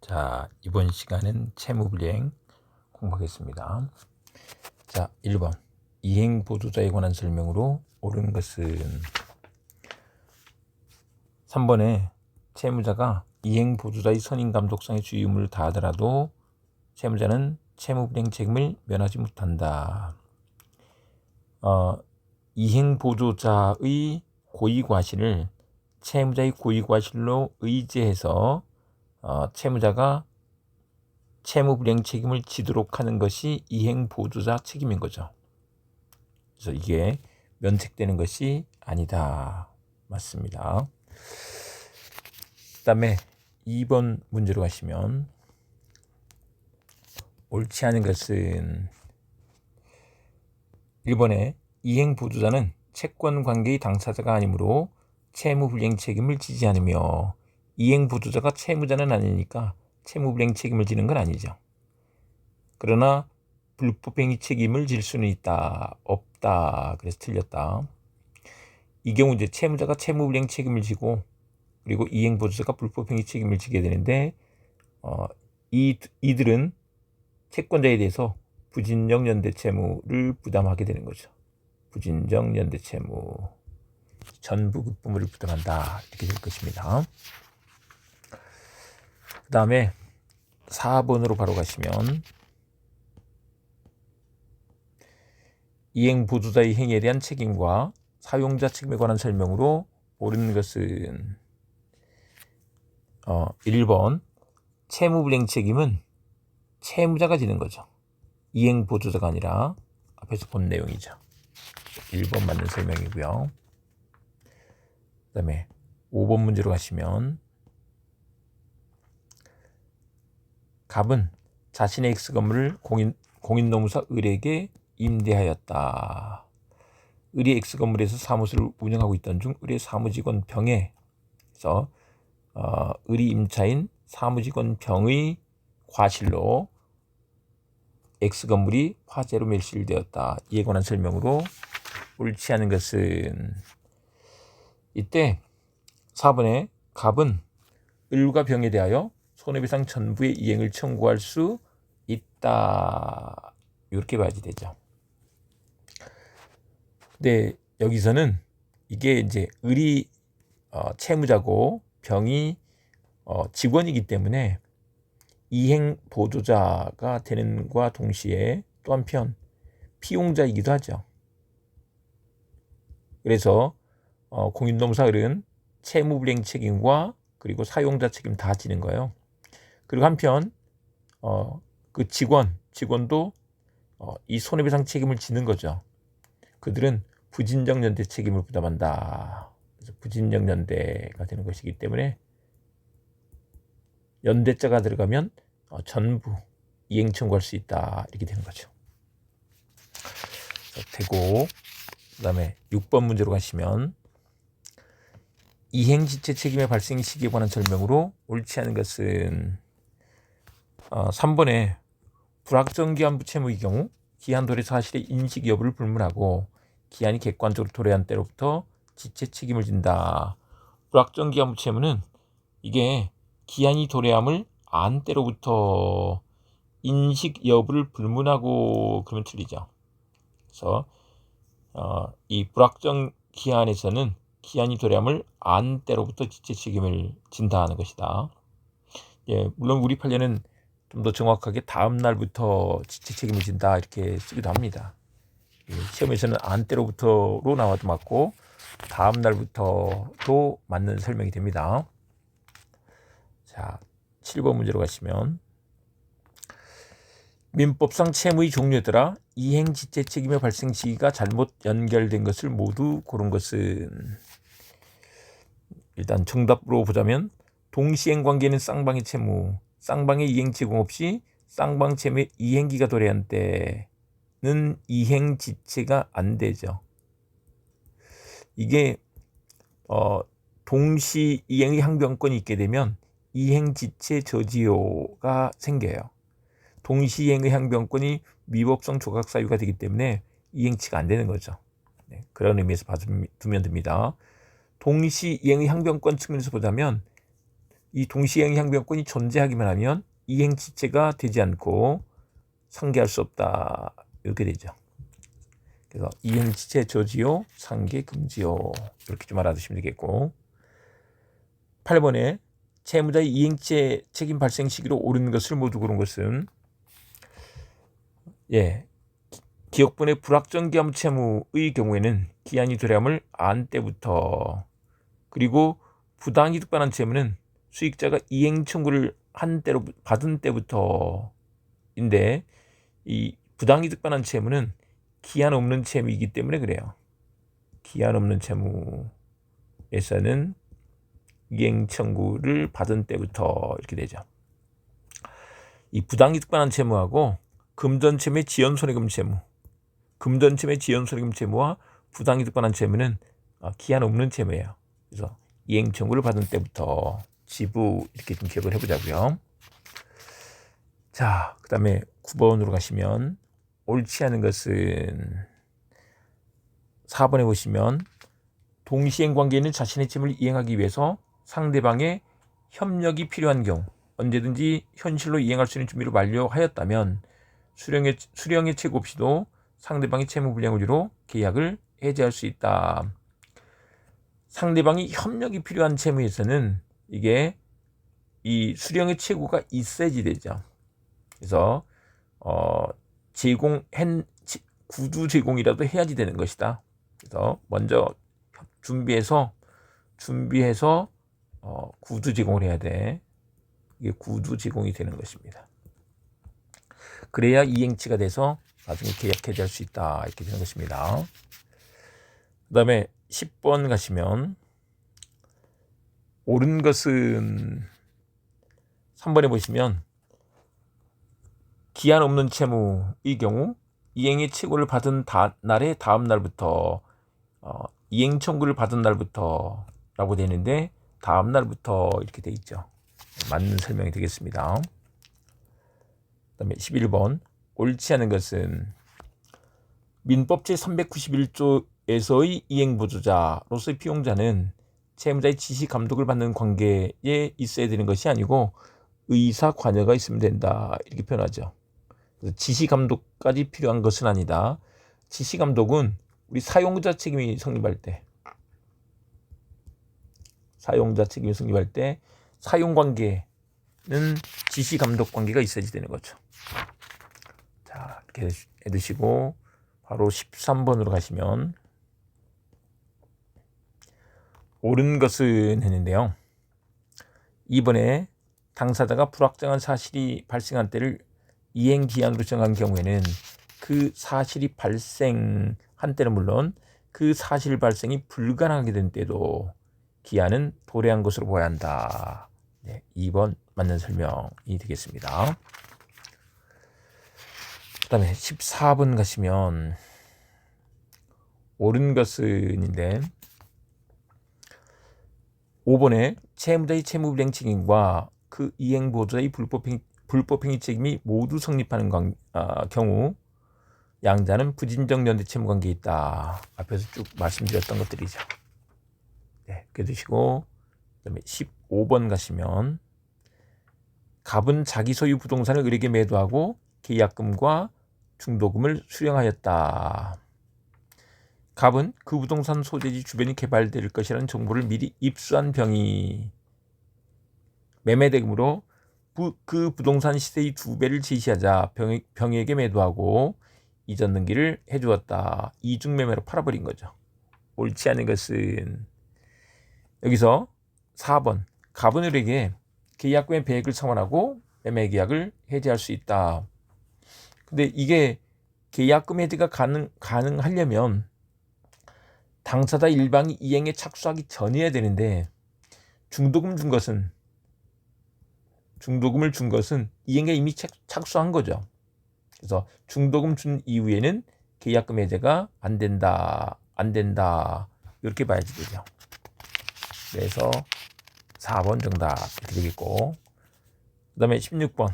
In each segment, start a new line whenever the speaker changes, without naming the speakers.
자, 이번 시간은 채무불이행 공부하겠습니다. 자, 1번 이행보조자에 관한 설명으로 옳은 것은 3번에 채무자가 이행보조자의 선임감독상의 주의 의무를 다하더라도 채무자는 채무불이행 책임을 면하지 못한다. 이행보조자의 고의과실을 채무자의 고의과실로 의제해서 채무자가 채무불이행 책임을 지도록 하는 것이 이행보조자 책임인 거죠. 그래서 이게 면책되는 것이 아니다. 맞습니다. 그 다음에 2번 문제로 가시면 옳지 않은 것은 1번에 이행보조자는 채권관계의 당사자가 아니므로 채무불이행 책임을 지지 않으며 이행보조자가 채무자는 아니니까 채무불이행 책임을 지는 건 아니죠. 그러나 불법행위 책임을 질 수는 있다. 없다. 그래서 틀렸다. 이 경우 이제 채무자가 채무불이행 책임을 지고 그리고 이행보조자가 불법행위 책임을 지게 되는데 이들은 채권자에 대해서 부진정 연대채무를 부담하게 되는 거죠. 부진정 연대채무 전부 급부모를 부담한다. 이렇게 될 것입니다. 그 다음에 4번으로 바로 가시면 이행보조자의 행위에 대한 책임과 사용자 책임에 관한 설명으로 옳은 것은 1번 채무불이행 책임은 채무자가 지는 거죠. 이행보조자가 아니라 앞에서 본 내용이죠. 1번 맞는 설명이고요. 그 다음에 5번 문제로 가시면 갑은 자신의 X건물을 공인노무사 을에게 임대하였다. 을이 X건물에서 사무소를 운영하고 있던 중 을의 사무직원 병에서 을이 임차인 사무직원 병의 과실로 X건물이 화재로 멸실되었다. 이에 관한 설명으로 옳지 않은 것은 이때 4번에 갑은 을과 병에 대하여 손해배상 전부의 이행을 청구할 수 있다. 이렇게 봐야지 되죠. 근데 여기서는 이게 이제 을이 채무자고 병이 직원이기 때문에 이행 보조자가 되는 것과 동시에 또 한편 피용자이기도 하죠. 그래서 공인노무사 을은 채무불이행 책임과 그리고 사용자 책임 다 지는 거예요. 그리고 한편 그 직원도 이 손해배상 책임을 지는 거죠. 그들은 부진정 연대 책임을 부담한다. 그래서 부진정 연대가 되는 것이기 때문에 연대자가 들어가면 전부 이행 청구할 수 있다. 이렇게 되는 거죠. 되고 그 다음에 6번 문제로 가시면 이행지체 책임의 발생 시기에 관한 설명으로 옳지 않은 것은 3번에 불확정기한 부채무의 경우 기한 도래 사실의 인식 여부를 불문하고 기한이 객관적으로 도래한 때로부터 지체 책임을 진다. 불확정기한 부채무는 이게 기한이 도래함을 안 때로부터 인식 여부를 불문하고 그러면 틀리죠. 그래서 이 불확정 기한에서는 기한이 도래함을 안 때로부터 지체 책임을 진다는 것이다. 예, 물론 우리 판례는 좀 더 정확하게 다음 날부터 지체 책임을 진다 이렇게 쓰기도 합니다. 시험에서는 안 때로부터로 나와도 맞고 다음 날부터도 맞는 설명이 됩니다. 자, 7번 문제로 가시면 민법상 채무의 종류에 따라 이행지체 책임의 발생 시기가 잘못 연결된 것을 모두 고른 것은 일단 정답으로 보자면 동시행 관계는 쌍방의 채무, 쌍방의 이행 제공 없이 쌍방 채무의 이행기가 도래한 때는 이행지체가 안 되죠. 이게 동시 이행의 항변권이 있게 되면 이행지체 저지효가 생겨요. 동시 이행의 항변권이 위법성 조각 사유가 되기 때문에 이행치가 안 되는 거죠. 네, 그런 의미에서 봐두면 됩니다. 동시 이행의 항변권 측면에서 보자면 이 동시행 향변권이 존재하기만 하면 이행지체가 되지 않고 상계할 수 없다. 이렇게 되죠. 그래서 이행지체 저지요, 상계 금지요. 이렇게 좀 알아두시면 되겠고, 8번에 채무자의 이행지체 책임 발생 시기로 옳은 것을 모두 고른 것은 기억분의 불확정기한 채무의 경우에는 기한이 도래함을 안 때부터, 그리고 부당이득 반환 채무는 수익자가 이행 청구를 한 때로 받은 때부터인데, 이 부당이득 반환 채무는 기한 없는 채무이기 때문에 그래요. 기한 없는 채무에서는 이행 청구를 받은 때부터 이렇게 되죠. 이 부당이득 반환 채무하고 금전채무의 지연손해금 채무, 금전채무의 지연손해금 채무와 부당이득 반환 채무는 기한 없는 채무예요. 그래서 이행 청구를 받은 때부터 지부 이렇게 좀 기억을 해보자고요. 자, 그 다음에 9번으로 가시면 옳지 않은 것은 4번에 보시면 동시행 관계에 있는 자신의 채무를 이행하기 위해서 상대방의 협력이 필요한 경우 언제든지 현실로 이행할 수 있는 준비를 완료하였다면 수령의 채고 없이도 상대방의 채무 불이행 우려로 계약을 해지할 수 있다. 상대방이 협력이 필요한 채무에서는 이게 이 수령의 채고가 있어야지 되죠. 그래서 구두 제공이라도 해야지 되는 것이다. 그래서 먼저 준비해서 구두 제공을 해야 돼. 이게 구두 제공이 되는 것입니다. 그래야 이행치가 돼서 나중에 계약 해지할 수 있다. 이렇게 되는 것입니다. 그 다음에 10번 가시면 옳은 것은 3번에 보시면 기한 없는 채무의 경우 이행의 채고를 받은 날의 다음 날부터 이행 청구를 받은 날부터 라고 되는데 다음 날부터 이렇게 돼 있죠. 맞는 설명이 되겠습니다. 그 다음에 11번 옳지 않은 것은 민법 제391조에서의 이행보조자로서의 피용자는 채무자의 지시 감독을 받는 관계에 있어야 되는 것이 아니고 의사 관여가 있으면 된다. 이렇게 표현하죠. 그래서 지시 감독까지 필요한 것은 아니다. 지시 감독은 우리 사용자 책임이 성립할 때 사용 관계는 지시 감독 관계가 있어야지 되는 거죠. 자, 이렇게 해두시고 바로 13번으로 가시면 옳은 것은 했는데요. 이번에 당사자가 불확정한 사실이 발생한 때를 이행기한으로 정한 경우에는 그 사실이 발생한 때는 물론 그 사실 발생이 불가능하게 된 때도 기한은 도래한 것으로 보아야 한다. 2번 맞는 설명이 되겠습니다. 그 다음에 14번 가시면 옳은 것은인데 5번에 채무자의 채무불이행 책임과 그 이행보조자의 불법행위 책임이 모두 성립하는 경우 양자는 부진적 연대 채무관계에 있다. 앞에서 쭉 말씀드렸던 것들이죠. 그렇게 두시고 그다음에 15번 가시면 갑은 자기 소유 부동산을 을에게 매도하고 계약금과 중도금을 수령하였다. 갑은 그 부동산 소재지 주변이 개발될 것이라는 정보를 미리 입수한 병이 매매대금으로 그 부동산 시세의 2배를 제시하자 병에게 매도하고 이전 등기를 해주었다. 이중매매로 팔아버린 거죠. 옳지 않은 것은 여기서 4번 갑은 을에게 계약금의 배액을 청원하고 매매 계약을 해지할 수 있다. 근데 이게 계약금 해지가 가능하려면 당사자 일방이 이행에 착수하기 전이어야 되는데 중도금을 준 것은 이행에 이미 착수한 거죠. 그래서 중도금 준 이후에는 계약금 해제가 안 된다 이렇게 봐야지 되죠. 그래서 4번 정답 이렇게 되겠고, 그 다음에 16번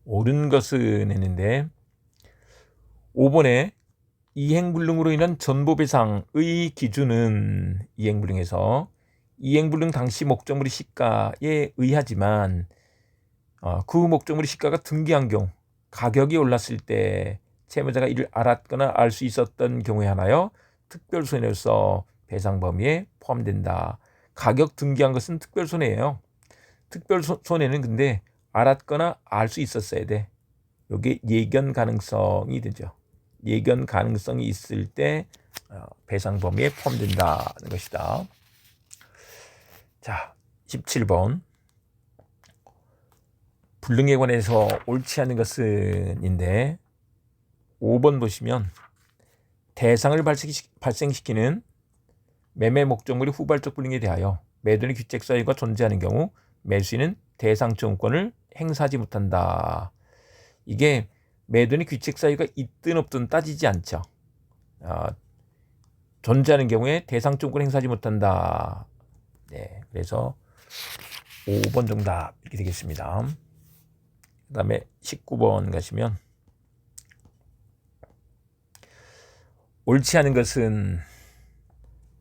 옳은 것은 했는데 5번에 이행불능으로 인한 전보배상의 기준은 이행불능에서 이행불능 당시 목적물의 시가에 의하지만 그 목적물의 시가가 등기한 경우 가격이 올랐을 때 채무자가 이를 알았거나 알 수 있었던 경우에 한하여 특별손해로서 배상 범위에 포함된다. 가격 등기한 것은 특별손해예요. 특별손해는 근데 알았거나 알 수 있었어야 돼. 이게 예견 가능성이 되죠. 예견 가능성이 있을 때 배상 범위에 포함된다는 것이다. 자, 17번. 불능에 관해서 옳지 않은 것은인데 5번 보시면 대상을 발생시키는 매매 목적물의 후발적 불능에 대하여 매도인의 귀책 사유가 존재하는 경우 매수인은 대상 청구권을 행사하지 못한다. 이게 매도인의 귀책 사유가 있든 없든 따지지 않죠. 존재하는 경우에 대상 청구권을 행사하지 못한다. 네, 그래서 5번 정답 이렇게 되겠습니다. 그 다음에 19번 가시면 옳지 않은 것은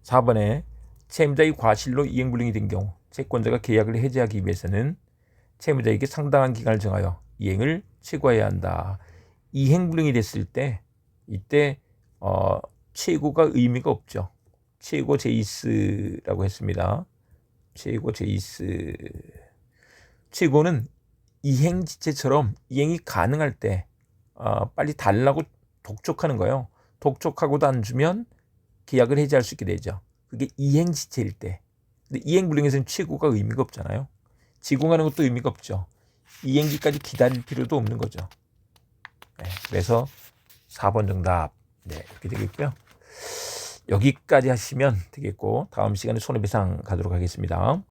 4번에 채무자의 과실로 이행불능이 된 경우 채권자가 계약을 해지하기 위해서는 채무자에게 상당한 기간을 정하여 이행을 최고해야 한다. 이행불능이 됐을 때 이때 최고가 의미가 없죠. 최고 제이스라고 했습니다. 최고 제이스. 최고는 이행지체처럼 이행이 가능할 때 빨리 달라고 독촉하는 거예요. 독촉하고도 안 주면 계약을 해지할 수 있게 되죠. 그게 이행지체일 때. 근데 이행불능에서는 최고가 의미가 없잖아요. 지공하는 것도 의미가 없죠. 이행기까지 기다릴 필요도 없는 거죠. 네, 그래서 4번 정답 이렇게 되겠고요. 여기까지 하시면 되겠고 다음 시간에 손해배상 가도록 하겠습니다.